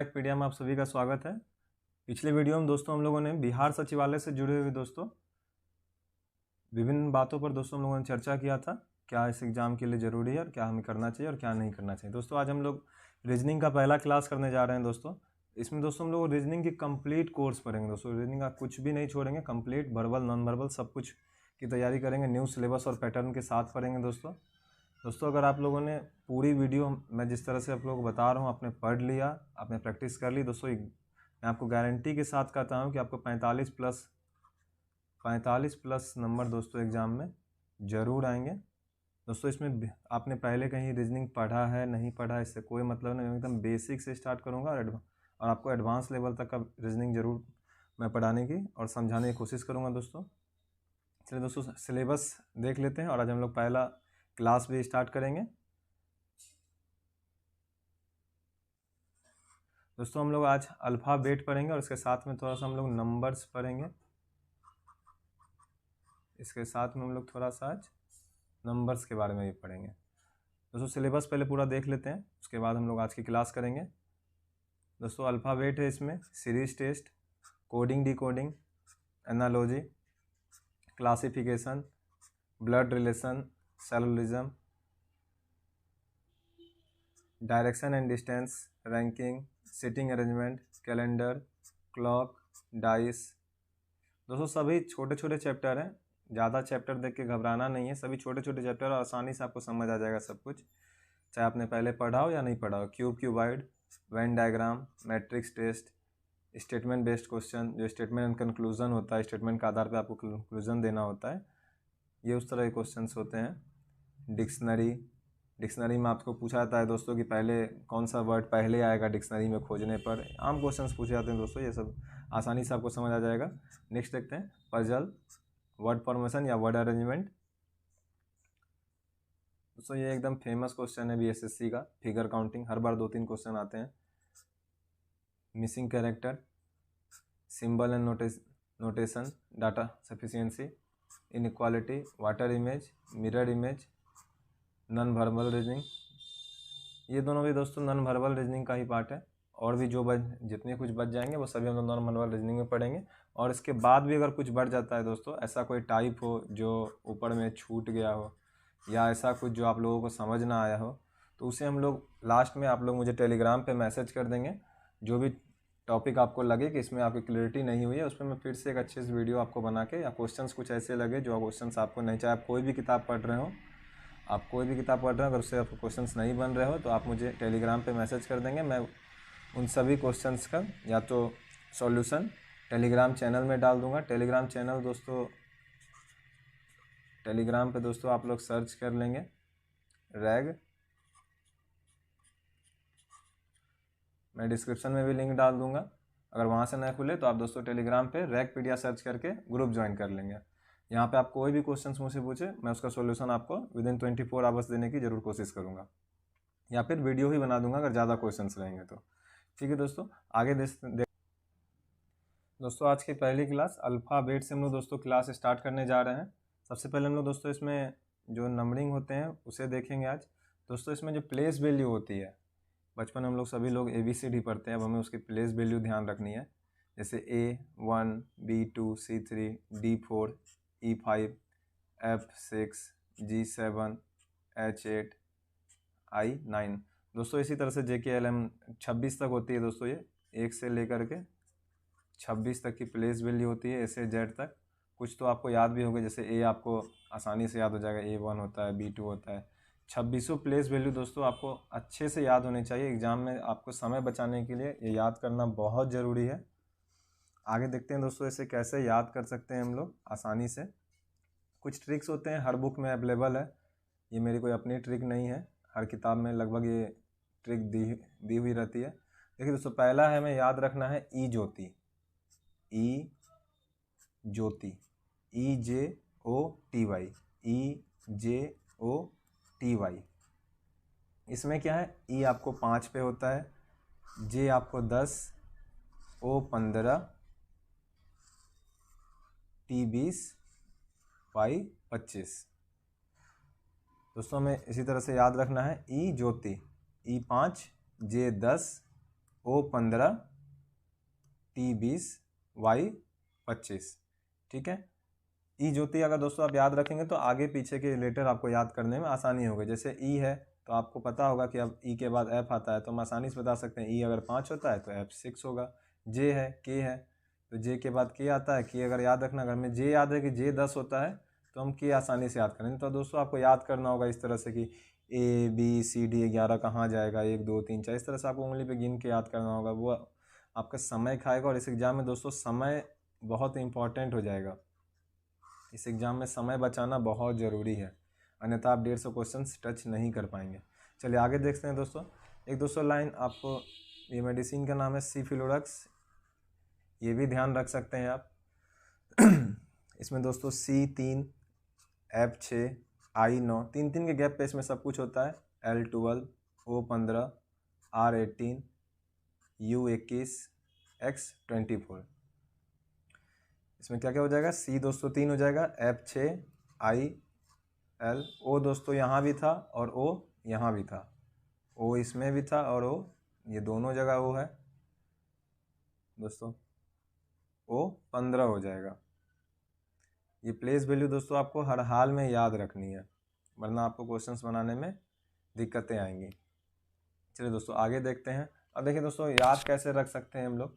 पीडिया में आप सभी का स्वागत है। पिछले वीडियो में दोस्तों हम लोगों ने बिहार सचिवालय से जुड़े हुए दोस्तों विभिन्न बातों पर दोस्तों हम लोगों ने चर्चा किया था, क्या इस एग्ज़ाम के लिए ज़रूरी है और क्या हमें करना चाहिए और क्या नहीं करना चाहिए। दोस्तों आज हम लोग रीजनिंग का पहला क्लास करने जा रहे हैं दोस्तों। इसमें दोस्तों हम लोग रीजनिंग की कंप्लीट कोर्स पढ़ेंगे दोस्तों। रीजनिंग का कुछ भी नहीं छोड़ेंगे, कंप्लीट वर्बल नॉन वर्बल सब कुछ की तैयारी करेंगे। न्यू सिलेबस और पैटर्न के साथ पढ़ेंगे दोस्तों अगर आप लोगों ने पूरी वीडियो मैं जिस तरह से आप लोगों को बता रहा हूँ आपने पढ़ लिया, आपने प्रैक्टिस कर ली दोस्तों, मैं आपको गारंटी के साथ कहता हूँ कि आपको 45 प्लस नंबर दोस्तों एग्ज़ाम में ज़रूर आएंगे दोस्तों। इसमें आपने पहले कहीं रीजनिंग पढ़ा है नहीं पढ़ा इससे कोई मतलब नहीं, एकदम बेसिक से स्टार्ट करूँगा और आपको एडवांस लेवल तक का रीजनिंग ज़रूर मैं पढ़ाने की और समझाने की कोशिश करूँगा दोस्तों। चलिए दोस्तों सिलेबस देख लेते हैं और आज हम लोग पहला क्लास भी स्टार्ट करेंगे दोस्तों। हम लोग आज अल्फ़ाबेट पढ़ेंगे और इसके साथ में थोड़ा सा हम लोग नंबर्स पढ़ेंगे। इसके साथ में हम लोग थोड़ा सा आज नंबर्स के बारे में भी पढ़ेंगे दोस्तों। सिलेबस पहले पूरा देख लेते हैं, उसके बाद हम लोग आज की क्लास करेंगे दोस्तों। अल्फ़ाबेट है, इसमें series test, coding decoding, analogy, classification, blood relation, syllogism, direction and distance, ranking, sitting arrangement, calendar, clock, dice दोस्तों। सभी छोटे छोटे चैप्टर हैं, ज़्यादा चैप्टर देख के घबराना नहीं है, सभी छोटे छोटे चैप्टर और आसानी से आपको समझ आ जाएगा सब कुछ, चाहे आपने पहले पढ़ा हो या नहीं पढ़ा हो। Cuboid, Venn diagram, matrix test, statement based question, जो स्टेटमेंट एंड कंक्लूजन होता है, स्टेटमेंट के आधार पर आपको कंक्लूजन देना होता है, ये उस तरह के क्वेश्चन होते हैं। डिक्शनरी में आपको पूछा जाता है दोस्तों कि पहले कौन सा वर्ड पहले आएगा डिक्शनरी में खोजने पर, आम क्वेश्चंस पूछे जाते हैं दोस्तों, ये सब आसानी से आपको समझ आ जाएगा। नेक्स्ट देखते हैं पजल, वर्ड फॉर्मेशन या वर्ड अरेंजमेंट दोस्तों। ये एकदम फेमस क्वेश्चन है बीएसएससी का। फिगर काउंटिंग, हर बार 2-3 क्वेश्चन आते हैं। Missing character, symbol and notation, data sufficiency, inequality, water image, mirror image, non verbal reasoning, ये दोनों भी दोस्तों नॉन वर्बल रीजनिंग का ही पार्ट है। और भी जो जितने कुछ बच जाएंगे वो सभी हम लोग नॉन वर्बल रीजनिंग में पढ़ेंगे। और इसके बाद भी अगर कुछ बढ़ जाता है दोस्तों, ऐसा कोई टाइप हो जो ऊपर में छूट गया हो या ऐसा कुछ जो आप लोगों को समझ ना आया हो, तो उसे हम लोग लास्ट में आप लोग मुझे टेलीग्राम पे मैसेज कर देंगे। जो भी टॉपिक आपको लगे कि इसमें आपकी क्लियरिटी नहीं हुई है, उस पर मैं फिर से एक अच्छे से वीडियो आपको बना के, या क्वेश्चंस कुछ ऐसे लगे जो क्वेश्चंस आपको नहीं, चाहे आप कोई भी किताब पढ़ रहे हो, अगर उससे आपको क्वेश्चंस नहीं बन रहे हो तो आप मुझे टेलीग्राम पे मैसेज कर देंगे। मैं उन सभी क्वेश्चंस का या तो सॉल्यूशन टेलीग्राम चैनल में डाल दूंगा। टेलीग्राम चैनल दोस्तों, टेलीग्राम पे दोस्तों आप लोग सर्च कर लेंगे रैग, मैं डिस्क्रिप्शन में भी लिंक डाल दूंगा। अगर वहाँ से ना खुले तो आप दोस्तों टेलीग्राम पे रैग पीडिया सर्च करके ग्रुप ज्वाइन कर लेंगे। यहाँ पे आप कोई भी क्वेश्चन मुझसे पूछे, मैं उसका सॉल्यूशन आपको विदिन 24 आवर्स देने की ज़रूर कोशिश करूँगा, या फिर वीडियो ही बना दूंगा अगर ज़्यादा क्वेश्चंस रहेंगे तो। ठीक है दोस्तों, आगे दोस्तों आज की पहली क्लास अल्फ़ाबेट से हम लोग दोस्तों क्लास स्टार्ट करने जा रहे हैं। सबसे पहले हम लोग दोस्तों इसमें जो नंबरिंग होते हैं उसे देखेंगे आज दोस्तों। इसमें जो प्लेस वैल्यू होती है, बचपन में हम लोग सभी लोग ABCD पढ़ते हैं, अब हमें उसकी प्लेस वैल्यू ध्यान रखनी है। जैसे A1, B2, C3, D4, E5, F6, G7, H8, I9 दोस्तों। इसी तरह से JKLM 26 तक होती है दोस्तों, ये 1 से लेकर के 26 तक की प्लेस वैल्यू होती है, A से Z तक। कुछ तो आपको याद भी होगा, जैसे A आपको आसानी से याद हो जाएगा, A1 होता है, B2 होता है। 26 प्लेस वैल्यू दोस्तों आपको अच्छे से याद होनी चाहिए। एग्जाम में आपको समय बचाने के लिए ये याद करना बहुत ज़रूरी है। आगे देखते हैं दोस्तों इसे कैसे याद कर सकते हैं हम लोग आसानी से। कुछ ट्रिक्स होते हैं, हर बुक में अवेलेबल है, ये मेरी कोई अपनी ट्रिक नहीं है, हर किताब में लगभग ये ट्रिक दी हुई रहती है। देखिए दोस्तों, पहला है हमें याद रखना है ई ज्योति, ई ज्योति, EJOTY, EJOTY। इसमें क्या है, ई आपको 5 पे होता है, जे आपको 10, O 15, T 20, Y 25 दोस्तों। हमें इसी तरह से याद रखना है ई ज्योति, E 5, J 10, O15, T20, Y25, ठीक है। ई ज्योति अगर दोस्तों आप याद रखेंगे तो आगे पीछे के लेटर आपको याद करने में आसानी होगी। जैसे ई है तो आपको पता होगा कि अब ई के बाद एफ आता है तो हम आसानी से बता सकते हैं ई अगर 5 होता है तो एफ 6 होगा। जे है, के है तो जे के बाद के आता है। के अगर याद रखना, अगर हमें जे याद है कि जे 10 होता है तो हम के आसानी से याद करेंगे। तो दोस्तों आपको याद करना होगा इस तरह से कि ABCD 11 कहाँ जाएगा, 1 2 3 4, इस तरह से आपको उंगली पे गिन के याद करना होगा। वो आपका समय खाएगा और इस एग्ज़ाम में दोस्तों समय बहुत इंपॉर्टेंट हो जाएगा। इस एग्ज़ाम में समय बचाना बहुत ज़रूरी है, अन्यथा आप 150 क्वेश्चन टच नहीं कर पाएंगे। चलिए आगे देखते हैं दोस्तों। एक दोस्तों लाइन आपको, ये मेडिसिन का नाम है सिफिलोरक्स, ये भी ध्यान रख सकते हैं आप। इसमें दोस्तों C3, F6, I9, 3 के गैप पे इसमें सब कुछ होता है। L12, O15, R18, U21, X24। इसमें क्या क्या हो जाएगा, C दोस्तों 3 हो जाएगा, F6, I, L, O दोस्तों यहाँ भी था और O यहाँ भी था, O इसमें भी था और O ये दोनों जगह O है दोस्तों, O15 हो जाएगा। ये प्लेस वैल्यू दोस्तों आपको हर हाल में याद रखनी है, वरना आपको क्वेश्चंस बनाने में दिक्कतें आएंगी। चलिए दोस्तों आगे देखते हैं। अब देखिए दोस्तों याद कैसे रख सकते हैं हम लोग।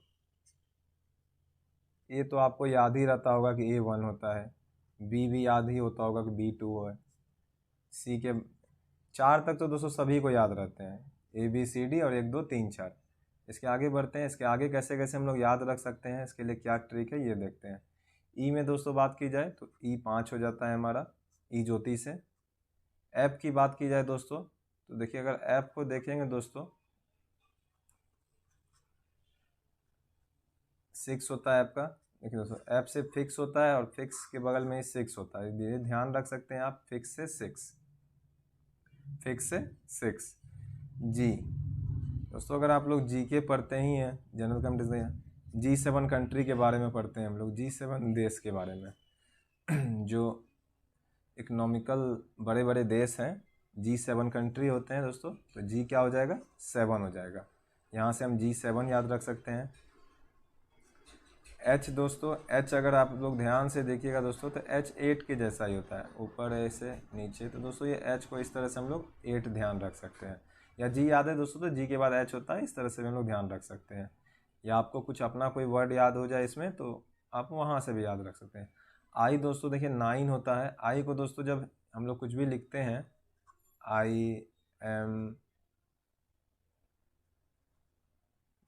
ये तो आपको याद ही रहता होगा कि A1 होता है, B भी याद ही होता होगा कि B2 है, C के 4 तक तो दोस्तों सभी को याद रहते हैं, ABCD और 1 2 3 4। इसके आगे बढ़ते हैं, इसके आगे कैसे कैसे हम लोग याद रख सकते हैं, इसके लिए क्या ट्रिक है ये देखते हैं। ई में दोस्तों बात की जाए तो ई 5 हो जाता है हमारा ई ज्योति से। एफ की बात की जाए दोस्तों तो देखिए अगर एफ को देखेंगे दोस्तों 6 होता है एफ का। देखिए दोस्तों एफ से फिक्स होता है और फिक्स के बगल में ही 6 होता है, ये ध्यान रख सकते हैं आप। फिक्स से 6, फिक्स से 6। जी दोस्तों अगर आप लोग जी के पढ़ते ही हैं, जनरल कंपटीशन, G7 कंट्री के बारे में पढ़ते हैं हम लोग, G7 देश के बारे में जो इकोनॉमिकल बड़े बड़े देश हैं, G7 कंट्री होते हैं दोस्तों। तो जी क्या हो जाएगा, 7 हो जाएगा। यहाँ से हम G7 याद रख सकते हैं। H दोस्तों, H अगर आप लोग ध्यान से देखिएगा दोस्तों तो H 8 के जैसा ही होता है, ऊपर ऐसे नीचे। तो दोस्तों ये H को इस तरह से हम लोग 8 ध्यान रख सकते हैं। या G याद है दोस्तों तो G के बाद H होता है, इस तरह से हम लोग ध्यान रख सकते हैं। या आपको कुछ अपना कोई वर्ड याद हो जाए इसमें तो आप वहाँ से भी याद रख सकते हैं। I दोस्तों देखिए 9 होता है। I को दोस्तों जब हम लोग कुछ भी लिखते हैं, IM,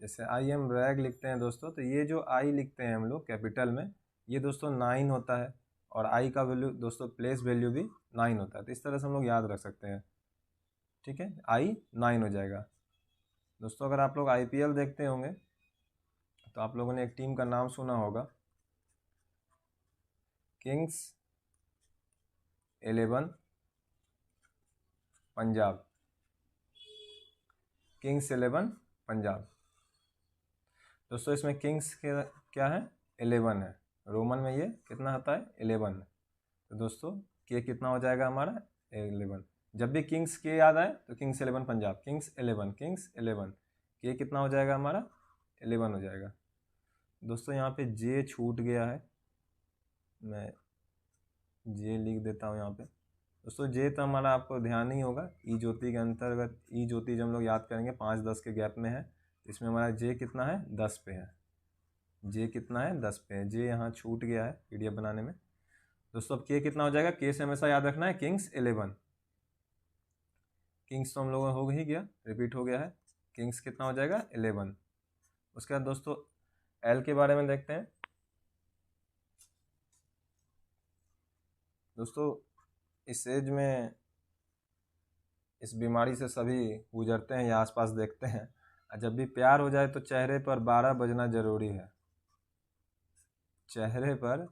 जैसे IM रैग लिखते हैं दोस्तों, तो ये जो I लिखते हैं हम लोग कैपिटल में, ये दोस्तों 9 होता है। और I का वैल्यू दोस्तों प्लेस वैल्यू भी 9 होता है। तो इस तरह से हम लोग याद रख सकते हैं, ठीक है। I 9 हो जाएगा दोस्तों। अगर आप लोग IPL देखते होंगे तो आप लोगों ने एक टीम का नाम सुना होगा, किंग्स 11 पंजाब, किंग्स 11 पंजाब दोस्तों। इसमें किंग्स के क्या है, 11 है, रोमन में ये कितना होता है, 11। तो दोस्तों के कितना हो जाएगा हमारा, 11। जब भी किंग्स के याद आए तो किंग्स 11 पंजाब, किंग्स 11, किंग्स 11, के कितना हो जाएगा हमारा, 11 हो जाएगा दोस्तों। यहाँ पे जे छूट गया है, मैं जे लिख देता हूँ यहाँ पे दोस्तों। जे तो हमारा आपको ध्यान नहीं होगा, ई ज्योति के अंतर्गत, ई ज्योति जब हम लोग याद करेंगे 5-10 के गैप में है, इसमें हमारा जे कितना है, 10 पे है। जे कितना है, 10 पे है। जे यहाँ छूट गया है PDF बनाने में दोस्तों। अब के कितना हो जाएगा, के से हमेशा याद रखना है किंग्स 11। किंग्स तो हम लोगों हो ही गया, रिपीट हो गया है। किंग्स कितना हो जाएगा, 11। उसके बाद दोस्तों एल के बारे में देखते हैं दोस्तों। इस एज में इस बीमारी से सभी गुजरते हैं या आसपास देखते हैं। जब भी प्यार हो जाए तो चेहरे पर 12 बजना जरूरी है, चेहरे पर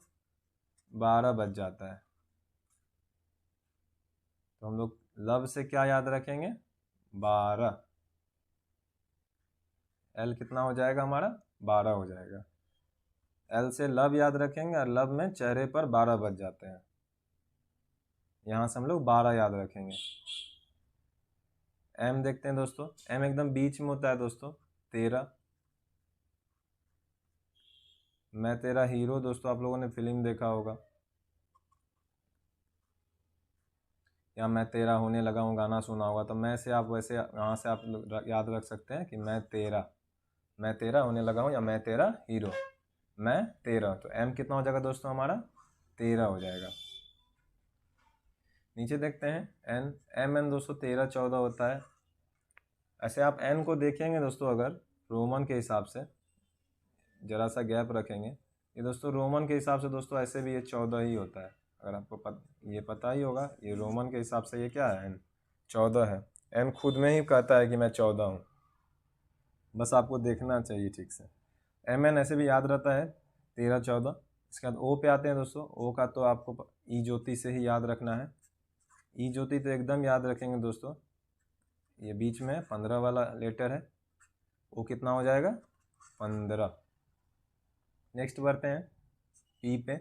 12 बज जाता है। तो हम लोग लव से क्या याद रखेंगे, 12। एल कितना हो जाएगा हमारा, 12 हो जाएगा। एल से लव याद रखेंगे और लव में चेहरे पर 12 बज जाते हैं, यहाँ से हम लोग 12 याद रखेंगे। एम देखते हैं दोस्तों। एम एकदम बीच में होता है दोस्तों, 13। मैं तेरा हीरो दोस्तों आप लोगों ने फिल्म देखा होगा, या मैं तेरा होने लगा हूँ गाना सुना होगा। तो मैं से आप वैसे यहाँ से आप लोग याद रख सकते हैं कि मैं तेरा होने लगा हूँ, या मैं तेरा हीरो, मैं तेरा। तो एम कितना हो जाएगा दोस्तों हमारा 13 हो जाएगा। नीचे देखते हैं एन, एम एन दोस्तों 13 14 होता है। ऐसे आप एन को देखेंगे दोस्तों, अगर रोमन के हिसाब से जरा सा गैप रखेंगे, ये दोस्तों रोमन के हिसाब से दोस्तों ऐसे भी ये 14 ही होता है। अगर आपको ये पता ही होगा, ये रोमन के हिसाब से ये क्या है, एन 14 है। एन खुद में ही कहता है कि मैं 14 हूँ, बस आपको देखना चाहिए ठीक से। एम एन ऐसे भी याद रहता है 13 14। इसके बाद ओ पे आते हैं दोस्तों। ओ का तो आपको ई ज्योति से ही याद रखना है। ई ज्योति तो एकदम याद रखेंगे दोस्तों, ये बीच में 15 वाला लेटर है। ओ कितना हो जाएगा 15। नेक्स्ट बढ़ते हैं पी पे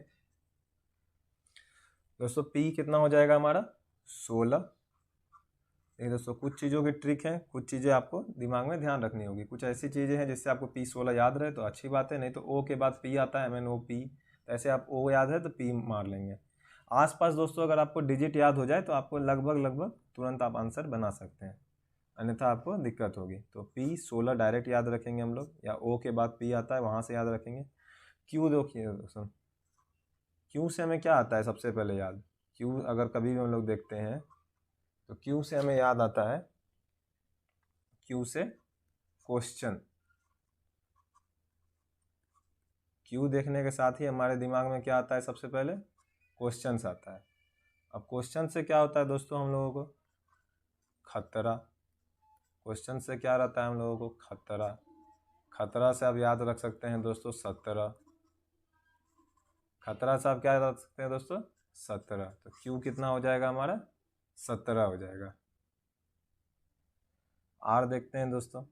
दोस्तों। पी कितना हो जाएगा हमारा 16। देखिए दोस्तों, कुछ चीज़ों की ट्रिक है, कुछ चीज़ें आपको दिमाग में ध्यान रखनी होगी। कुछ ऐसी चीज़ें हैं जिससे आपको पी 16 याद रहे तो अच्छी बात है, नहीं तो ओ के बाद पी आता है, MNO पी। तो ऐसे आप ओ याद है तो पी मार लेंगे। आसपास दोस्तों अगर आपको डिजिट याद हो जाए तो आपको लगभग तुरंत आप आंसर बना सकते हैं, अन्यथा आपको दिक्कत होगी। तो पी 16 डायरेक्ट याद रखेंगे हम लोग, या ओ के बाद पी आता है वहाँ से याद रखेंगे। क्यू देखिए दोस्तों, क्यू से हमें क्या आता है सबसे पहले याद, क्यू अगर कभी भी हम लोग देखते हैं तो क्यू से हमें याद आता है, क्यू से क्वेश्चन। क्यू देखने के साथ ही हमारे दिमाग में क्या आता है, सबसे पहले क्वेश्चंस आता है। अब क्वेश्चन से क्या होता है दोस्तों हम लोगों को, खतरा। क्वेश्चन से क्या रहता है हम लोगों को, खतरा। खतरा से आप याद रख सकते हैं दोस्तों 17। खतरा से आप क्या रख सकते हैं दोस्तों 17। तो क्यू कितना हो जाएगा हमारा 17 हो जाएगा। आर देखते हैं दोस्तों।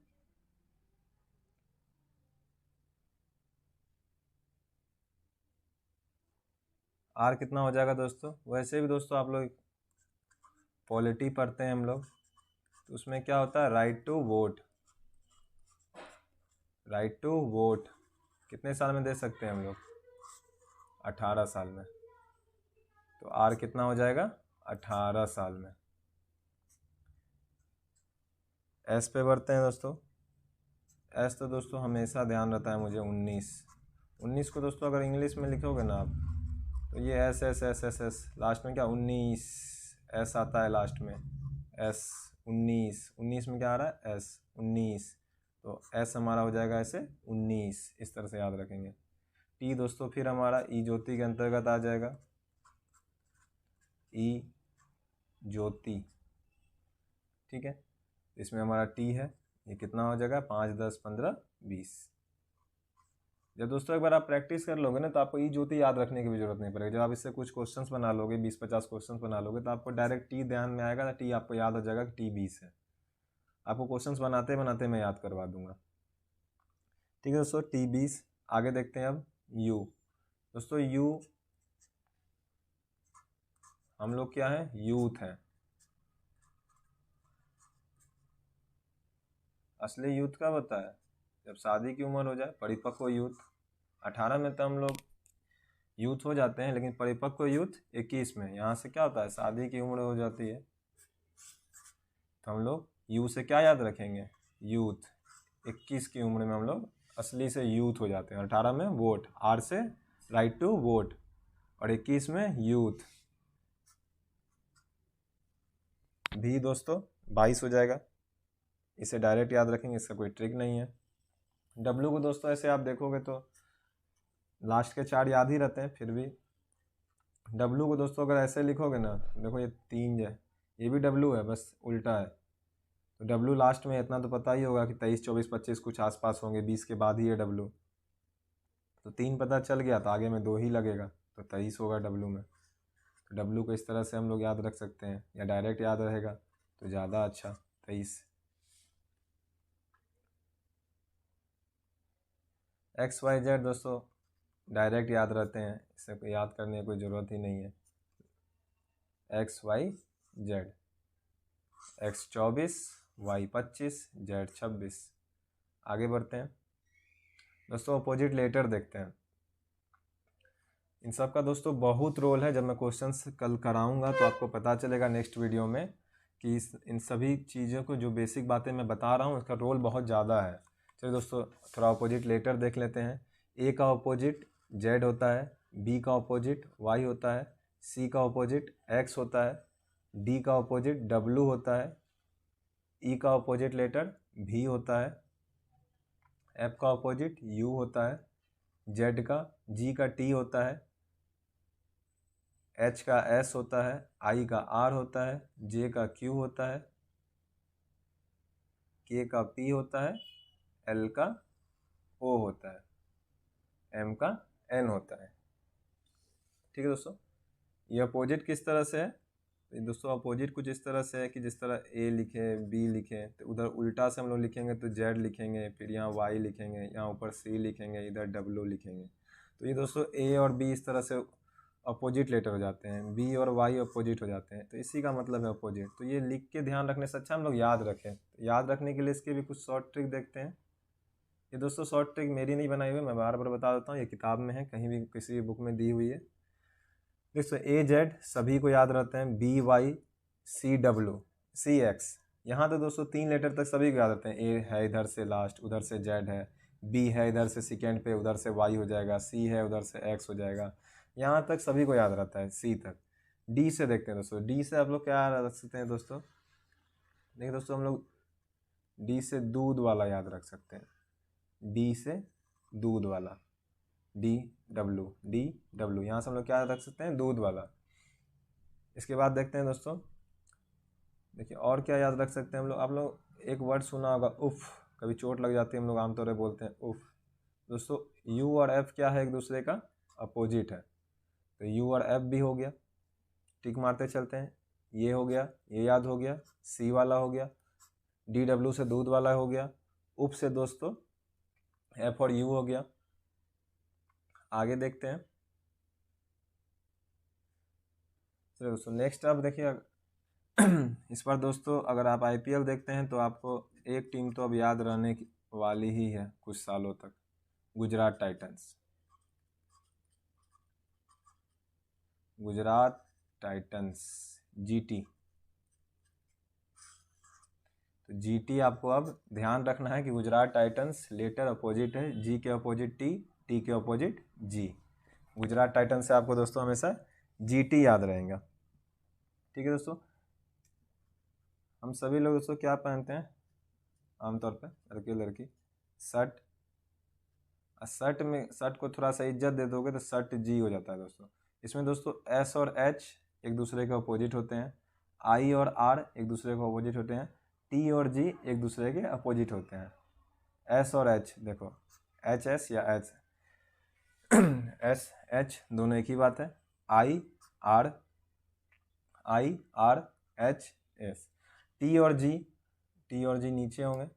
आर कितना हो जाएगा दोस्तों, वैसे भी दोस्तों आप लोग पॉलिटी पढ़ते हैं हम लोग, तो उसमें क्या होता है right to vote. Right to vote कितने साल में दे सकते हैं हम लोग, 18 साल में। तो आर कितना हो जाएगा 18 साल में। एस पे बढ़ते हैं दोस्तों। एस तो दोस्तों हमेशा ध्यान रहता है मुझे 19। 19 को दोस्तों अगर इंग्लिश में लिखोगे ना आप, तो ये S S S S S last में क्या 19 एस आता है लास्ट में, एस 19। 19 में क्या आ रहा है एस 19, तो एस हमारा हो जाएगा ऐसे 19, इस तरह से याद रखेंगे। टी दोस्तों फिर हमारा ई ज्योति के अंतर्गत आ जाएगा, ई ज्योति, ठीक है। इसमें हमारा टी है, ये कितना हो जाएगा 5 10 15 20। जब दोस्तों एक बार आप प्रैक्टिस कर लोगे ना तो आपको ई ज्योति याद रखने की भी जरूरत नहीं पड़ेगी। जब आप इससे कुछ क्वेश्चंस बना लोगे 20-50 क्वेश्चंस बना लोगे तो आपको डायरेक्ट टी ध्यान में आएगा, टी आपको याद हो जाएगा कि टी 20 है। आपको क्वेश्चंस बनाते बनाते मैं याद करवा दूंगा, ठीक है दोस्तों टी 20। आगे देखते हैं अब यू। दोस्तों यू हम लोग क्या है यूथ है। असली यूथ कब होता है, जब शादी की उम्र हो जाए, परिपक्व यूथ। 18 में तो हम लोग यूथ हो जाते हैं, लेकिन परिपक्व यूथ 21 में। यहाँ से क्या होता है शादी की उम्र हो जाती है, तो हम लोग यू से क्या याद रखेंगे यूथ। 21 की उम्र में हम लोग असली से यूथ हो जाते हैं। 18 में वोट, आर से राइट टू वोट, और 21 में यूथ। भी दोस्तों 22 हो जाएगा, इसे डायरेक्ट याद रखेंगे, इसका कोई ट्रिक नहीं है। डब्ल्यू को दोस्तों ऐसे आप देखोगे तो लास्ट के 4 याद ही रहते हैं, फिर भी डब्ल्यू को दोस्तों अगर ऐसे लिखोगे ना, देखो ये 3 है, ये भी डब्ल्यू है बस उल्टा है। तो डब्ल्यू लास्ट में इतना तो पता ही होगा कि 23 24 25 कुछ आसपास होंगे, 20 के बाद ही है डब्ल्यू। तो 3 पता चल गया तो आगे में 2 ही लगेगा, तो 23 होगा डब्ल्यू में। तो डब्ल्यू को इस तरह से हम लोग याद रख सकते हैं, या डायरेक्ट याद रहेगा तो ज़्यादा अच्छा 23। एक्स वाई जेड दोस्तों डायरेक्ट याद रहते हैं, इसे कोई याद करने की कोई ज़रूरत ही नहीं है। X Y Z, X 24, Y 25, Z 26। आगे बढ़ते हैं दोस्तों, अपोजिट लेटर देखते हैं। इन सब का दोस्तों बहुत रोल है। जब मैं क्वेश्चंस कल कराऊंगा तो आपको पता चलेगा नेक्स्ट वीडियो में कि इन सभी चीज़ों को जो बेसिक बातें मैं बता रहा हूँ इसका रोल बहुत ज़्यादा है। चलिए दोस्तों थोड़ा अपोजिट लेटर देख लेते हैं। ए का अपोजिट जेड होता है, बी का अपोजिट वाई होता है, सी का अपोजिट एक्स होता है, डी का अपोजिट डब्लू होता है, ई का अपोजिट लेटर भी होता है, एफ का अपोजिट यू होता है, जेड का जी का टी होता है, एच का एस होता है, आई का आर होता है, जे का क्यू होता है, के का पी होता है, एल का ओ होता है, एम का एन होता है। ठीक है दोस्तों, ये अपोजिट किस तरह से है? दोस्तों अपोजिट कुछ इस तरह से है कि जिस तरह ए लिखे बी लिखे तो उधर उल्टा से हम लोग लिखेंगे तो जेड लिखेंगे, फिर यहाँ वाई लिखेंगे, यहाँ ऊपर सी लिखेंगे, इधर डब्ल्यू लिखेंगे। तो ये दोस्तों ए और बी इस तरह से अपोजिट लेटर हो जाते हैं, बी और वाई अपोजिट हो जाते हैं, तो इसी का मतलब है अपोजिट। तो ये लिख के ध्यान रखने से अच्छा हम लोग याद रखें। तो याद रखने के लिए इसके भी कुछ शॉर्ट ट्रिक देखते हैं। ये दोस्तों शॉर्ट ट्रिक मेरी नहीं बनाई हुई, मैं बार बार बता देता हूँ, ये किताब में है, कहीं भी किसी भी बुक में दी हुई है। देखो ए जेड सभी को याद रहते हैं, B Y C W C X, यहाँ तो दोस्तों 3 लेटर तक सभी को याद रहते हैं। ए है इधर से लास्ट, उधर से जेड है, बी है इधर से सेकेंड पे, उधर से वाई हो जाएगा, सी है उधर से एक्स हो जाएगा, यहाँ तक सभी को याद रहता है, सी तक। डी से देखते हैं दोस्तों, डी से आप लोग क्या रख सकते हैं दोस्तों? देखिए दोस्तों हम लोग डी से दूध वाला याद रख सकते हैं, डी से दूध वाला, डी डब्ल्यू, यहाँ से हम लोग क्या रख सकते हैं? दूध वाला। इसके बाद देखते हैं दोस्तों, देखिए और क्या याद रख सकते हैं हम लोग? आप लोग एक वर्ड सुना होगा उफ, कभी चोट लग जाती है हम लोग आमतौर पर बोलते हैं उफ। दोस्तों यू और एफ क्या है? एक दूसरे का अपोजिट है, तो यू और एफ भी हो गया, टिक मारते चलते हैं। ये हो गया, ये याद हो गया, सी वाला हो गया, डी डब्ल्यू से दूध वाला हो गया, उप से दोस्तों एफ और यू हो गया। आगे देखते हैं, चलो दोस्तों नेक्स्ट आप देखिए इस बार दोस्तों अगर आप आईपीएल देखते हैं तो आपको एक टीम तो अब याद रहने वाली ही है कुछ सालों तक, Gujarat Titans. Gujarat Titans GT. तो जीटी आपको अब ध्यान रखना है कि गुजरात टाइटंस लेटर अपोजिट है, जी के अपोजिट टी, टी के अपोजिट जी। गुजरात टाइटंस से आपको दोस्तों हमेशा जीटी याद रहेगा। ठीक है दोस्तों, हम सभी लोग दोस्तों क्या पहनते हैं आमतौर पर, लड़के लड़की? शर्ट। शर्ट में शर्ट को थोड़ा सा इज्जत दे दोगे तो शर्ट जी हो जाता है दोस्तों। इसमें दोस्तों एस और एच एक दूसरे के अपोजिट होते हैं, आई और आर एक दूसरे के अपोजिट होते हैं, टी और जी एक दूसरे के अपोजिट होते हैं। एस और एच देखो, एच एस या एच एस एच दोनों एक ही बात है। I R H S. T और जी नीचे होंगे।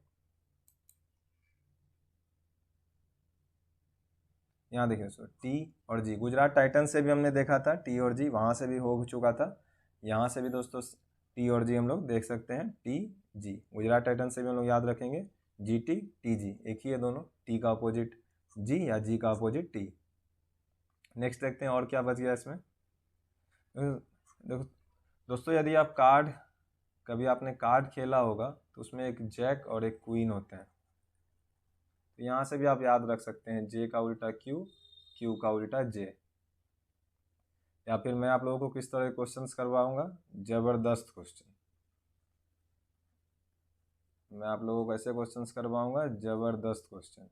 यहाँ देखिए दोस्तों टी और जी, गुजरात टाइटन से भी हमने देखा था टी और जी, वहाँ से भी हो चुका था, यहाँ से भी दोस्तों टी और जी हम लोग देख सकते हैं, टी जी। गुजरात टाइटन से भी हम लोग याद रखेंगे जी टी टी जी, एक ही है दोनों, टी का अपोजिट जी या जी का अपोजिट टी। नेक्स्ट देखते हैं और क्या बच गया इसमें। देखो दोस्तों यदि आप कभी आपने कार्ड खेला होगा तो उसमें एक जैक और एक क्वीन होते हैं, तो यहाँ से भी आप याद रख सकते हैं जे का उल्टा क्यू, क्यू का उल्टा जे। या फिर मैं आप लोगों को किस तरह के क्वेश्चंस करवाऊंगा? जबरदस्त क्वेश्चन। मैं आप लोगों को ऐसे क्वेश्चंस करवाऊंगा, जबरदस्त क्वेश्चन।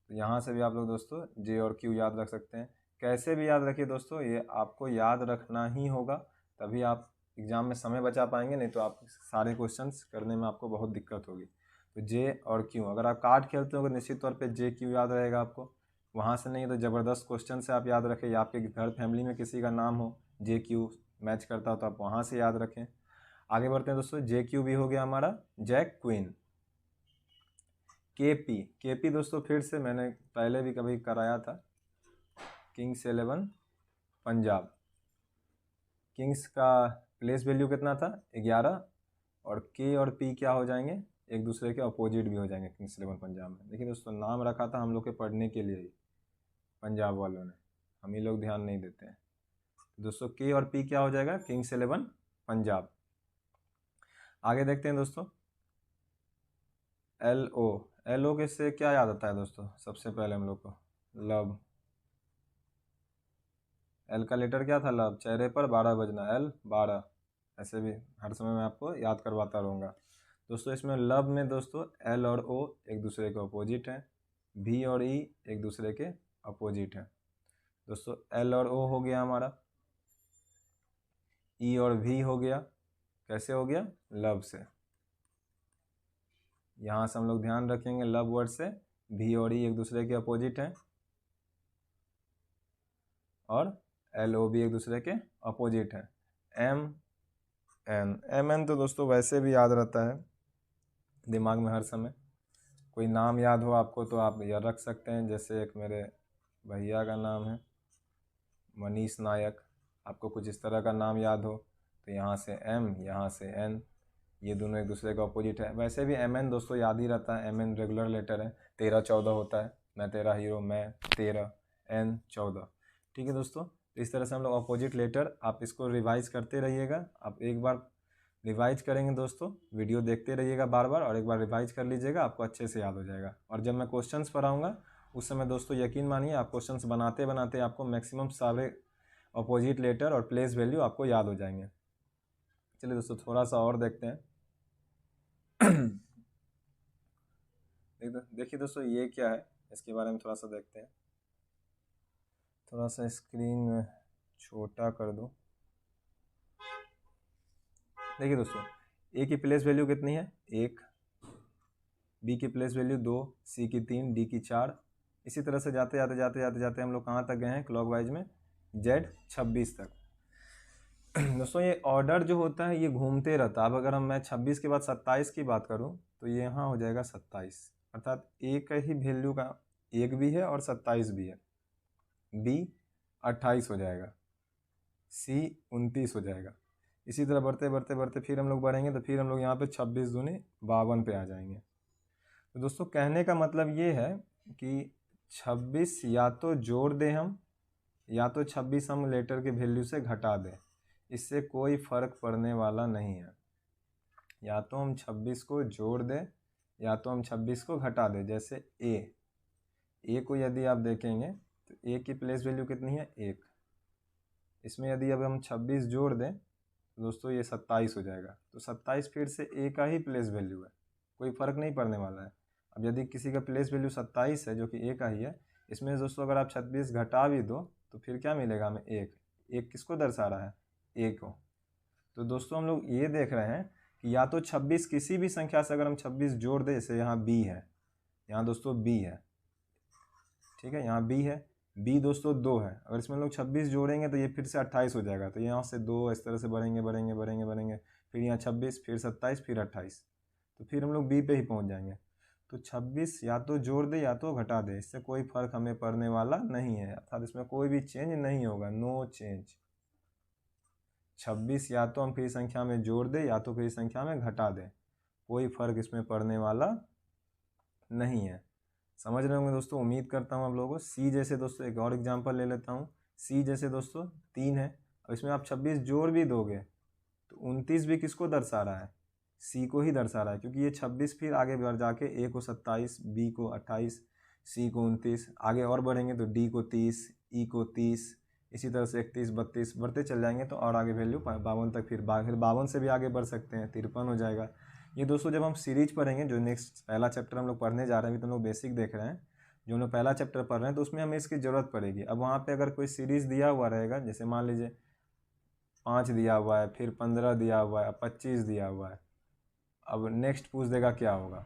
तो यहाँ से भी आप लोग दोस्तों जे और क्यू याद रख सकते हैं। कैसे भी याद रखिए दोस्तों, ये आपको याद रखना ही होगा, तभी आप एग्ज़ाम में समय बचा पाएंगे, नहीं तो आप सारे क्वेश्चंस करने में आपको बहुत दिक्कत होगी। तो जे और क्यू, अगर आप कार्ड खेलते हो तो निश्चित तौर पे जे क्यू याद रहेगा आपको, वहाँ से नहीं तो ज़बरदस्त क्वेश्चन से आप याद रखें, या आपके घर फैमिली में किसी का नाम हो जे क्यू मैच करता हो तो आप वहाँ से याद रखें। आगे बढ़ते हैं दोस्तों, जे क्यू भी हो गया हमारा, जैक क्वीन। के पी दोस्तों फिर से मैंने पहले भी कभी कराया था, किंग्स 11 पंजाब। किंग्स का प्लेस वैल्यू कितना था? 11, और के और पी क्या हो जाएंगे? एक दूसरे के अपोजिट भी हो जाएंगे किंग्स 11 पंजाब में। देखिए दोस्तों नाम रखा था हम लोग के पढ़ने के लिए ही पंजाब वालों ने, हम ही लोग ध्यान नहीं देते हैं। दोस्तों के और पी क्या हो जाएगा, किंग्स 11 पंजाब। आगे देखते हैं दोस्तों, एल ओ के से क्या याद आता है दोस्तों, सबसे पहले हम लोग को लव। एल का लेटर क्या था, लव। चेहरे पर 12 बजना, एल 12। ऐसे भी हर समय मैं आपको याद करवाता रहूँगा दोस्तों। इसमें लव में दोस्तों एल और ओ एक दूसरे के अपोजिट हैं, भी और ई एक दूसरे के अपोजिट हैं दोस्तों। एल और ओ हो गया हमारा, ई और भी हो गया, कैसे हो गया, लव से। यहाँ से हम लोग ध्यान रखेंगे लव वर्ड से भी और ई एक दूसरे के अपोजिट हैं, और एल ओ भी एक दूसरे के अपोजिट हैं। एम एन तो दोस्तों वैसे भी याद रहता है दिमाग में हर समय। कोई नाम याद हो आपको तो आप यह रख सकते हैं, जैसे एक मेरे भैया का नाम है मनीष नायक, आपको कुछ इस तरह का नाम याद हो तो यहाँ से एम, यहाँ से एन, ये दोनों एक दूसरे का अपोजिट है। वैसे भी एम एन दोस्तों याद ही रहता है, एम एन रेगुलर लेटर है, 13-14 होता है, मैं तेरा हीरो, मैं 13, एन 14। ठीक है दोस्तों, तो इस तरह से हम लोग अपोजिट लेटर, आप इसको रिवाइज करते रहिएगा। आप एक बार रिवाइज करेंगे दोस्तों, वीडियो देखते रहिएगा बार बार, और एक बार रिवाइज कर लीजिएगा, आपको अच्छे से याद हो जाएगा। और जब मैं क्वेश्चंस पढ़ाऊँगा उस समय दोस्तों यकीन मानिए आप क्वेश्चंस बनाते बनाते आपको मैक्सिमम सारे अपोजिट लेटर और प्लेस वैल्यू आपको याद हो जाएंगे। चलिए दोस्तों थोड़ा सा और देखते हैं। देखिए दोस्तों ये क्या है, इसके बारे में थोड़ा सा देखते हैं। थोड़ा सा स्क्रीन में छोटा कर दो। देखिए दोस्तों ए की प्लेस वैल्यू कितनी है, 1, बी की प्लेस वैल्यू 2, सी की 3, डी की 4। इसी तरह से जाते जाते जाते जाते जाते हम लोग कहाँ तक गए हैं क्लॉकवाइज में, जेड 26 तक। दोस्तों ये ऑर्डर जो होता है ये घूमते रहता है। अब अगर मैं 26 के बाद 27 की बात करूं तो ये यहाँ हो जाएगा 27, अर्थात ए का ही वैल्यू का 1 भी है और 27 भी है। बी 28 हो जाएगा, सी 29 हो जाएगा। इसी तरह बढ़ते बढ़ते बढ़ते फिर हम लोग बढ़ेंगे तो फिर हम लोग यहाँ पे 26 दूनी 52 पे आ जाएंगे। तो दोस्तों कहने का मतलब ये है कि 26 या तो जोड़ दें हम, या तो 26 हम लेटर के वैल्यू से घटा दें, इससे कोई फ़र्क पड़ने वाला नहीं है। या तो हम 26 को जोड़ दें या तो हम 26 को घटा दें। जैसे ए को यदि आप देखेंगे तो ए की प्लेस वैल्यू कितनी है, 1। इसमें यदि अब हम 26 जोड़ दें तो दोस्तों ये 27 हो जाएगा। तो 27 फिर से ए का ही प्लेस वैल्यू है, कोई फ़र्क नहीं पड़ने वाला है। अब यदि किसी का प्लेस वैल्यू 27 है जो कि ए का ही है, इसमें दोस्तों अगर आप 26 घटा भी दो तो फिर क्या मिलेगा हमें, 1 किसको दर्शा रहा है, ए को। तो दोस्तों हम लोग ये देख रहे हैं कि या तो 26 किसी भी संख्या से अगर हम 26 जोड़ दें, जैसे यहाँ बी है, यहाँ दोस्तों बी है, ठीक है, यहाँ बी है, बी दोस्तों 2 है, अगर इसमें हम लोग 26 जोड़ेंगे तो ये फिर से 28 हो जाएगा। तो यहाँ से 2 इस तरह से बढ़ेंगे बढ़ेंगे बढ़ेंगे बढ़ेंगे, फिर यहाँ 26, फिर 27, फिर 28, तो फिर हम लोग बी पे ही पहुँच जाएंगे। तो 26 या तो जोड़ दे या तो घटा दे, इससे कोई फ़र्क हमें पड़ने वाला नहीं है, अर्थात इसमें कोई भी चेंज नहीं होगा, नो चेंज। 26 या तो हम फिर संख्या में जोड़ दें या तो फिर संख्या में घटा दें, कोई फ़र्क इसमें पड़ने वाला नहीं है। समझ रहे होंगे दोस्तों, उम्मीद करता हूँ आप लोगों को। सी जैसे दोस्तों एक और एग्जांपल ले लेता हूँ। सी जैसे दोस्तों 3 है, अब इसमें आप 26 जोड़ भी दोगे तो 29 भी किसको दर्शा रहा है, सी को ही दर्शा रहा है, क्योंकि ये 26 फिर आगे बढ़ जाके ए को 27, बी को 28, सी को 29, आगे और बढ़ेंगे तो डी को 30, ई को 30, इसी तरह से 31, 32 बढ़ते चल जाएंगे तो और आगे वैल्यू 52 तक, फिर 52 से भी आगे बढ़ सकते हैं, 53 हो जाएगा। ये दोस्तों जब हम सीरीज पढ़ेंगे, जो नेक्स्ट पहला चैप्टर हम लोग पढ़ने जा रहे हैं, अभी तो हम लोग बेसिक देख रहे हैं, जो हम लोग पहला चैप्टर पढ़ रहे हैं तो उसमें हमें इसकी ज़रूरत पड़ेगी। अब वहाँ पे अगर कोई सीरीज दिया हुआ रहेगा, जैसे मान लीजिए 5 दिया हुआ है, फिर 15 दिया हुआ है, 25 दिया हुआ है, अब नेक्स्ट पूछ देगा क्या होगा,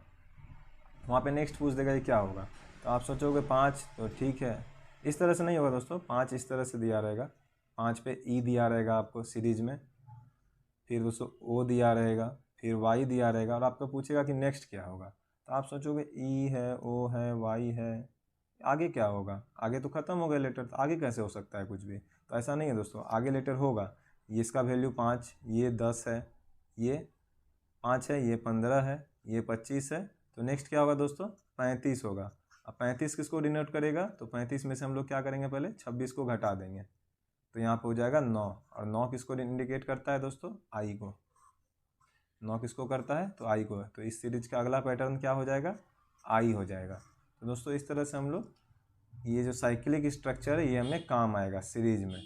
वहाँ पे नेक्स्ट पूछ देगा ये क्या होगा, तो आप सोचोगे 5 तो ठीक है, इस तरह से नहीं होगा दोस्तों। 5 इस तरह से दिया रहेगा, 5 पे ई दिया रहेगा आपको सीरीज में, फिर दोस्तों ओ दिया रहेगा, फिर वाई दिया रहेगा, और आपको पूछेगा कि नेक्स्ट क्या होगा, तो आप सोचोगे ई है, ओ है, वाई है, आगे क्या होगा, आगे तो ख़त्म हो गया लेटर, तो आगे कैसे हो सकता है कुछ भी। तो ऐसा नहीं है दोस्तों, आगे लेटर होगा। ये इसका वैल्यू 5, ये 10 है, ये 5 है, ये 15 है, ये 25 है, तो नेक्स्ट क्या होगा दोस्तों, 35 होगा। अब 35 किसको डिनोट करेगा, तो 35 में से हम लोग क्या करेंगे, पहले 26 को घटा देंगे, तो यहाँ पे हो जाएगा 9। और 9 किसको इंडिकेट करता है दोस्तों, आई को। 9 किसको करता है, तो आई को। तो इस सीरीज का अगला पैटर्न क्या हो जाएगा, आई हो जाएगा। तो दोस्तों इस तरह से हम लोग ये जो साइक्लिक स्ट्रक्चर है ये हमें काम आएगा सीरीज में।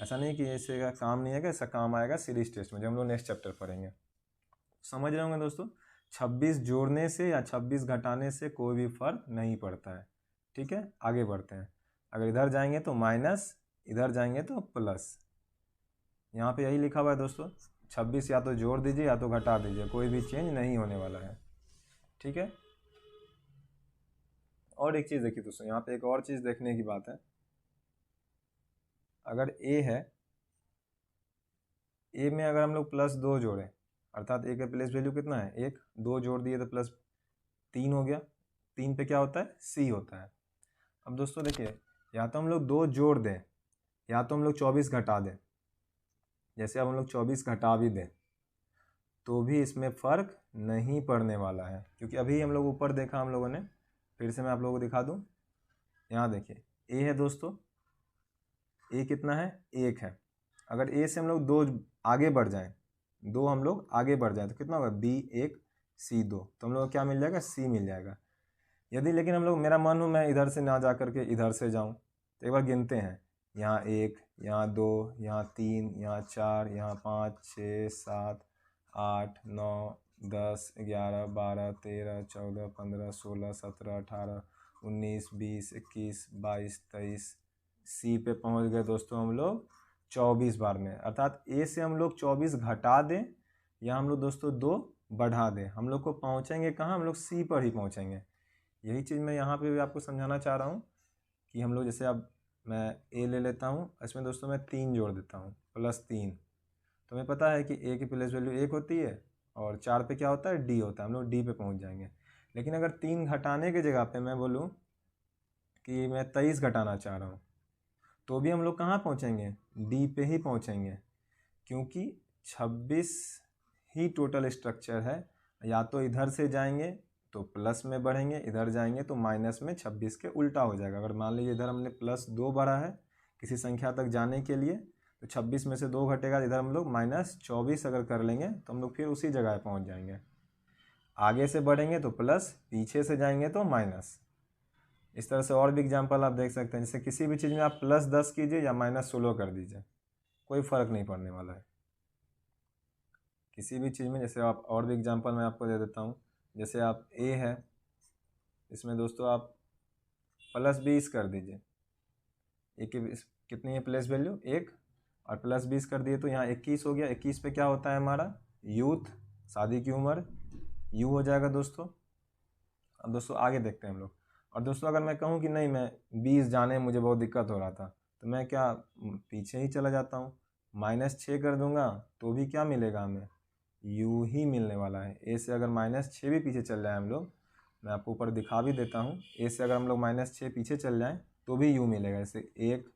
ऐसा नहीं कि ऐसे का काम नहीं आएगा, ऐसा काम आएगा सीरीज टेस्ट में, जब हम लोग नेक्स्ट चैप्टर पढ़ेंगे। समझ रहे होंगे दोस्तों, 26 जोड़ने से या 26 घटाने से कोई भी फर्क नहीं पड़ता है। ठीक है, आगे बढ़ते हैं। अगर इधर जाएंगे तो माइनस, इधर जाएंगे तो प्लस। यहाँ पे यही लिखा हुआ है दोस्तों, 26 या तो जोड़ दीजिए या तो घटा दीजिए, कोई भी चेंज नहीं होने वाला है। ठीक है, और एक चीज़ देखिए दोस्तों, यहाँ पे एक और चीज़ देखने की बात है। अगर ए है, ए में अगर हम लोग +2 जोड़ें, अर्थात ए का प्लेस वैल्यू कितना है 1, 2 जोड़ दिए तो +3 हो गया। 3 पे क्या होता है, सी होता है। अब दोस्तों देखिए, या तो हम लोग 2 जोड़ दें या तो हम लोग 24 घटा दें। जैसे अब हम लोग 24 घटा भी दें तो भी इसमें फ़र्क नहीं पड़ने वाला है, क्योंकि अभी हम लोग ऊपर देखा हम लोगों ने, फिर से मैं आप लोगों को दिखा दूं। यहाँ देखिए ए है दोस्तों, ए कितना है 1 है। अगर ए से हम लोग 2 आगे बढ़ जाएं, 2 हम लोग आगे बढ़ जाएं तो कितना होगा, B1 C2, तो हम लोग को क्या मिल जाएगा, C मिल जाएगा। यदि लेकिन हम लोग, मेरा मन हो मैं इधर से ना जा करके इधर से जाऊं, तो एक बार गिनते हैं। यहाँ 1, यहाँ 2, यहाँ 3, यहाँ 4, यहाँ 5, 6, 7, 8, 9, 10, 11, 12, 13, 14, 15, 16, 17, 18, 19, 20, 21, 22, 23, सी पे पहुंच गए दोस्तों हम लोग 24 बार में। अर्थात ए से हम लोग 24 घटा दें या हम लोग दोस्तों 2 बढ़ा दें, हम लोग को पहुंचेंगे कहाँ, हम लोग सी पर ही पहुंचेंगे। यही चीज़ मैं यहाँ पे भी आपको समझाना चाह रहा हूँ कि हम लोग जैसे अब मैं ए ले लेता हूँ, इसमें दोस्तों मैं 3 जोड़ देता हूँ, +3। तो हमें पता है कि ए की प्लेस वैल्यू 1 होती है और 4 पे क्या होता है, डी होता है, हम लोग डी पे पहुँच जाएंगे। लेकिन अगर 3 घटाने की जगह पे मैं बोलूँ कि मैं 23 घटाना चाह रहा हूँ, तो भी हम लोग कहाँ पहुँचेंगे, डी पे ही पहुँचेंगे, क्योंकि 26 ही टोटल स्ट्रक्चर है। या तो इधर से जाएंगे तो प्लस में बढ़ेंगे, इधर जाएंगे तो माइनस में 26 के उल्टा हो जाएगा। अगर मान लीजिए इधर हमने +2 बढ़ा है किसी संख्या तक जाने के लिए, तो 26 में से 2 घटेगा, इधर हम लोग -24 अगर कर लेंगे तो हम लोग फिर उसी जगह पहुंच जाएंगे। आगे से बढ़ेंगे तो प्लस, पीछे से जाएंगे तो माइनस। इस तरह से और भी एग्जाम्पल आप देख सकते हैं, जैसे किसी भी चीज़ में आप +10 कीजिए या -16 कर दीजिए, कोई फ़र्क नहीं पड़ने वाला है किसी भी चीज़ में। जैसे आप और भी एग्जांपल मैं आपको दे देता हूँ, जैसे आप ए है, इसमें दोस्तों आप +20 कर दीजिए। ए की कितनी है प्लेस वैल्यू 1, और +20 कर दिए तो यहाँ 21 हो गया। 21 पे क्या होता है हमारा, यूथ, शादी की उम्र, यू हो जाएगा दोस्तों। अब दोस्तों आगे देखते हैं हम लोग। और दोस्तों अगर मैं कहूँ कि नहीं, मैं 20 जाने में मुझे बहुत दिक्कत हो रहा था, तो मैं क्या पीछे ही चला जाता हूँ, -6 कर दूंगा तो भी क्या मिलेगा हमें, यू ही मिलने वाला है। ए से अगर -6 भी पीछे चल जाए हम लोग, मैं आपको ऊपर दिखा भी देता हूँ, ए से अगर हम लोग -6 पीछे चल जाएँ तो भी यू मिलेगा। जैसे 1,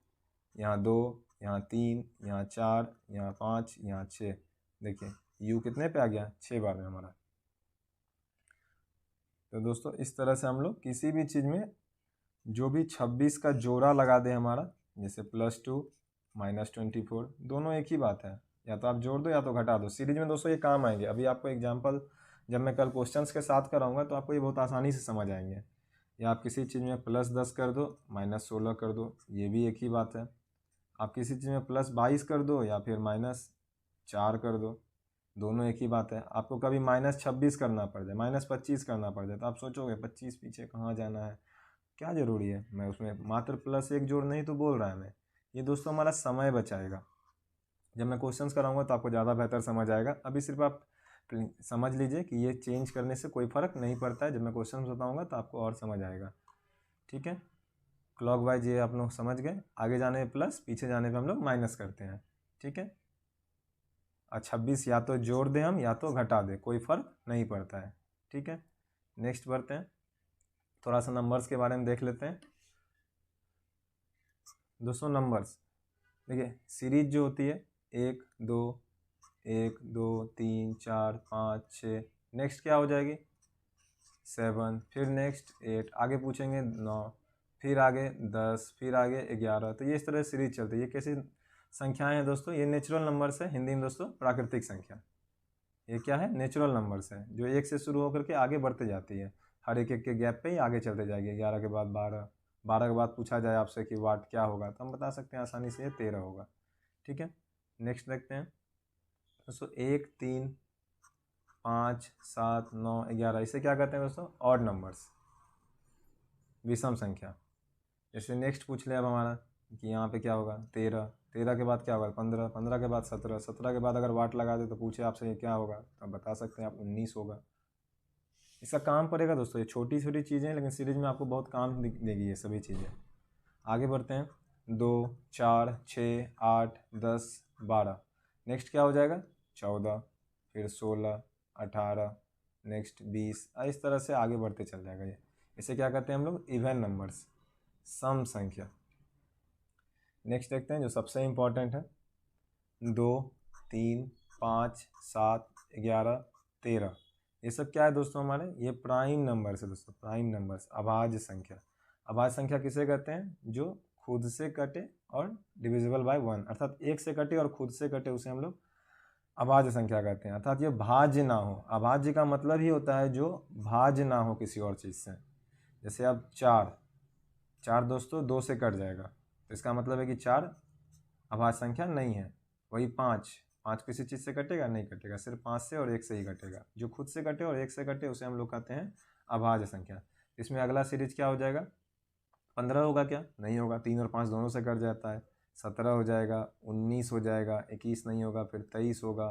यहाँ 2, यहाँ 3, यहाँ 4, यहाँ 5, यहाँ 6, देखिए यू कितने पे आ गया, 6 बार में हमारा। तो दोस्तों इस तरह से हम लोग किसी भी चीज़ में जो भी 26 का जोड़ा लगा दे हमारा, जैसे +2 -24, दोनों एक ही बात है, या तो आप जोड़ दो या तो घटा दो। सीरीज में दोस्तों ये काम आएंगे। अभी आपको एग्जांपल जब मैं कल क्वेश्चंस के साथ कराऊंगा तो आपको ये बहुत आसानी से समझ आएंगे। या आप किसी चीज़ में +10 कर दो, -16 कर दो, ये भी एक ही बात है। आप किसी चीज़ में +22 कर दो या फिर -4 कर दो, दोनों एक ही बात है। आपको कभी -26 करना पड़ जाए, -25 करना पड़ जाए, तो आप सोचोगे 25 पीछे कहाँ जाना है, क्या ज़रूरी है, मैं उसमें मात्र +1 जोड़ना ही तो बोल रहा है मैं। ये दोस्तों हमारा समय बचाएगा। जब मैं क्वेश्चंस कराऊंगा तो आपको ज़्यादा बेहतर समझ आएगा। अभी सिर्फ आप समझ लीजिए कि ये चेंज करने से कोई फ़र्क नहीं पड़ता है। जब मैं क्वेश्चंस बताऊंगा तो आपको और समझ आएगा। ठीक है, क्लॉक वाइज ये आप लोग समझ गए, आगे जाने पे प्लस, पीछे जाने पे हम लोग माइनस करते हैं। ठीक है, और 26 या तो जोड़ दें हम या तो घटा दें, कोई फ़र्क नहीं पड़ता है। ठीक है, नेक्स्ट बढ़ते हैं, थोड़ा सा नंबर्स के बारे में देख लेते हैं। दोस्तों नंबर्स देखिए, सीरीज जो होती है 1 2 1 2 3 4 5 6, नेक्स्ट क्या हो जाएगी, 7, फिर नेक्स्ट 8, आगे पूछेंगे 9, फिर आगे 10, फिर आगे 11। तो ये इस तरह सीरीज चलती है। ये कैसी संख्याएं हैं दोस्तों? ये नेचुरल नंबर्स है, हिंदी में दोस्तों प्राकृतिक संख्या। ये क्या है? नेचुरल नंबर्स है, जो 1 से शुरू होकर के आगे बढ़ते जाती है। हर एक के गैप पे ही आगे चलते जाएगी। 11 के बाद 12, 12 के बाद पूछा जाए आपसे कि वाट क्या होगा, तो हम बता सकते हैं आसानी से 13 होगा। ठीक है, नेक्स्ट देखते हैं दोस्तों। 1, 3, 5, 7, 9, 11, इसे क्या कहते हैं दोस्तों? ऑड नंबर्स, विषम संख्या। जैसे नेक्स्ट पूछ ले अब हमारा कि यहाँ पे क्या होगा? 13, 13 के बाद क्या होगा? 15, 15 के बाद 17, 17 के बाद अगर वाट लगा दे तो पूछे आपसे ये क्या होगा, तो आप बता सकते हैं आप 19 होगा। इसका काम पड़ेगा दोस्तों। ये छोटी छोटी चीज़ें हैं, लेकिन सीरीज में आपको बहुत काम देगी ये सभी चीज़ें। आगे बढ़ते हैं। 2, 4, 6, 8, 10, 12, नेक्स्ट क्या हो जाएगा? 14, फिर 16, 18, नेक्स्ट 20, इस तरह से आगे बढ़ते चल जाएगा ये। इसे क्या कहते हैं हम लोग? इवन नंबर्स, सम संख्या। नेक्स्ट देखते हैं जो सबसे इम्पोर्टेंट है। 2, 3, 5, 7, 11, 13, ये सब क्या है दोस्तों? हमारे ये प्राइम नंबर्स है दोस्तों, प्राइम नंबर्स, अभाज्य संख्या। अभाज्य संख्या किसे कहते हैं? जो खुद से कटे और डिविजिबल बाय 1, अर्थात 1 से कटे और खुद से कटे, उसे हम लोग अभाज्य संख्या कहते हैं। अर्थात ये भाज्य ना हो। अभाज्य का मतलब ही होता है जो भाज्य ना हो किसी और चीज़ से। जैसे अब 4 दोस्तों 2 से कट जाएगा, तो इसका मतलब है कि 4 अभाज्य संख्या नहीं है। वही 5 किसी चीज़ से कटेगा? नहीं कटेगा, सिर्फ 5 से और 1 से ही कटेगा। जो खुद से कटे और 1 से कटे उसे हम लोग कहते हैं अभाज्य संख्या। इसमें अगला सीरीज क्या हो जाएगा? 15 होगा क्या? नहीं होगा, 3 और 5 दोनों से कट जाता है। 17 हो जाएगा, 19 हो जाएगा, 21 नहीं होगा, फिर 23 होगा,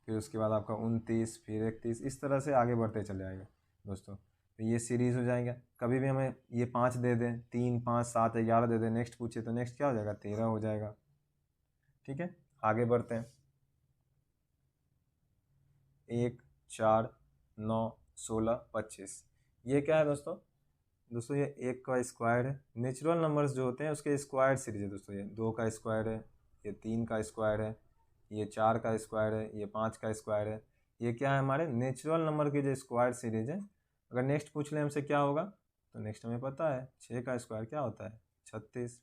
फिर उसके बाद आपका 29, फिर 31, इस तरह से आगे बढ़ते चले जाएगा दोस्तों। तो ये सीरीज़ हो जाएगा। कभी भी हमें ये 5 दे दें, 3, 5, 7, 11 दे दें, नेक्स्ट पूछे तो नेक्स्ट क्या हो जाएगा? 13 हो जाएगा। ठीक है, आगे बढ़ते हैं। 1, 4, 9, 16, 25, ये क्या है दोस्तों? दोस्तों ये 1 का स्क्वायर है। नेचुरल नंबर्स जो होते हैं उसके स्क्वायर सीरीज है दोस्तों। ये 2 का स्क्वायर है, ये 3 का स्क्वायर है, ये 4 का स्क्वायर है, ये 5 का स्क्वायर है। ये क्या है? हमारे नेचुरल नंबर की जो स्क्वायर सीरीज है। अगर नेक्स्ट पूछ ले हमसे क्या होगा, तो नेक्स्ट हमें पता है 6 का स्क्वायर क्या होता है? 36।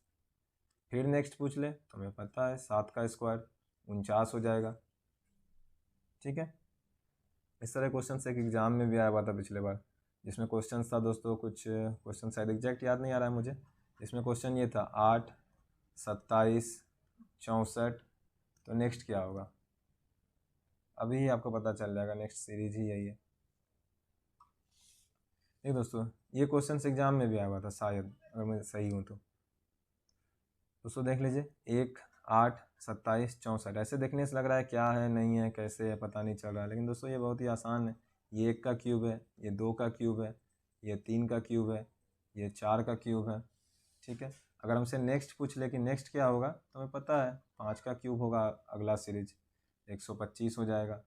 फिर नेक्स्ट पूछ ले तो हमें पता है 7 का स्क्वायर 49 हो जाएगा। ठीक है, इस तरह क्वेश्चन एक एग्जाम में भी आया हुआ था पिछले बार, जिसमें क्वेश्चन था दोस्तों, कुछ क्वेश्चन शायद एग्जैक्ट याद नहीं आ रहा है मुझे। इसमें क्वेश्चन ये था 8, 27, 64, तो नेक्स्ट क्या होगा? अभी ही आपको पता चल जाएगा, नेक्स्ट सीरीज ही यही है। नहीं दोस्तों, ये क्वेश्चन एग्जाम में भी आया हुआ था शायद, अगर मैं सही हूँ तो। दोस्तों देख लीजिए, 1, 8, 27, 64, ऐसे देखने से लग रहा है क्या है, नहीं है, कैसे है, पता नहीं चल रहा है, लेकिन दोस्तों ये बहुत ही आसान है। ये 1 का क्यूब है, ये 2 का क्यूब है, ये 3 का क्यूब है, ये 4 का क्यूब है। ठीक है, अगर हमसे नेक्स्ट पूछ ले कि नेक्स्ट क्या होगा, तो हमें पता है 5 का क्यूब होगा अगला सीरीज, 125 हो जाएगा।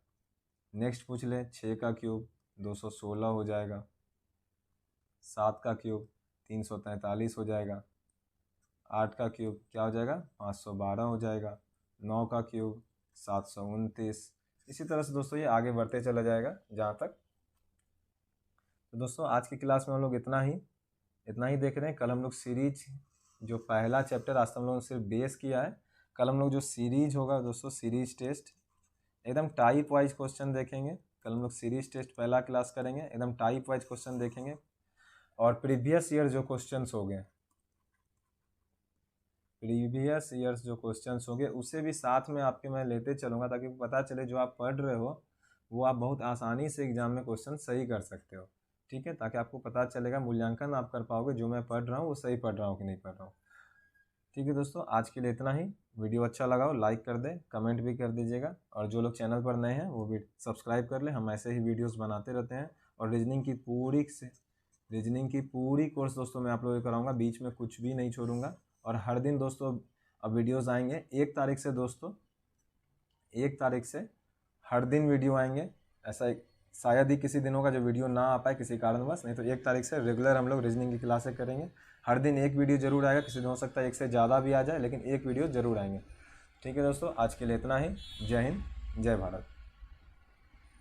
नेक्स्ट पूछ ले 6 का क्यूब 216 हो जाएगा। 7 का क्यूब 343 हो जाएगा। 8 का क्यूब क्या हो जाएगा? 512 हो जाएगा। 9 का क्यूब 729। इसी तरह से दोस्तों ये आगे बढ़ते चला जाएगा जहाँ तक। तो दोस्तों आज की क्लास में हम लोग इतना ही देख रहे हैं। कल हम लोग सीरीज जो पहला चैप्टर, आज हम लोगों ने सिर्फ बेस किया है। कल हम लोग जो सीरीज होगा दोस्तों, सीरीज टेस्ट, एकदम टाइप वाइज क्वेश्चन देखेंगे। कल हम लोग सीरीज टेस्ट पहला क्लास करेंगे, एकदम टाइप वाइज क्वेश्चन देखेंगे। और प्रीवियस ईयर जो क्वेश्चंस हो गए, प्रीवियस ईयर्स जो क्वेश्चंस होंगे उसे भी साथ में आपके मैं लेते चलूँगा, ताकि पता चले जो आप पढ़ रहे हो वो आप बहुत आसानी से एग्जाम में क्वेश्चन सही कर सकते हो। ठीक है, ताकि आपको पता चलेगा, मूल्यांकन आप कर पाओगे जो मैं पढ़ रहा हूँ वो सही पढ़ रहा हूँ कि नहीं पढ़ रहा हूँ। ठीक है दोस्तों, आज के लिए इतना ही। वीडियो अच्छा लगा हो लाइक कर दें, कमेंट भी कर दीजिएगा, और जो लोग चैनल पर नए हैं वो भी सब्सक्राइब कर लें। हम ऐसे ही वीडियोस बनाते रहते हैं। और रीजनिंग की पूरी कोर्स दोस्तों मैं आप लोगों को कराऊंगा, बीच में कुछ भी नहीं छोड़ूंगा। और हर दिन दोस्तों अब वीडियोस आएंगे। 1 तारीख से दोस्तों, 1 तारीख से हर दिन वीडियो आएंगे। ऐसा शायद ही किसी दिन होगा जो वीडियो ना आ पाए किसी कारणवश, नहीं तो 1 तारीख से रेगुलर हम लोग रीजनिंग की क्लासें करेंगे। हर दिन 1 वीडियो जरूर आएगा, किसी दिन हो सकता है 1 से ज़्यादा भी आ जाए, लेकिन 1 वीडियो जरूर आएंगे। ठीक है दोस्तों, आज के लिए इतना ही। जय हिंद, जय भारत।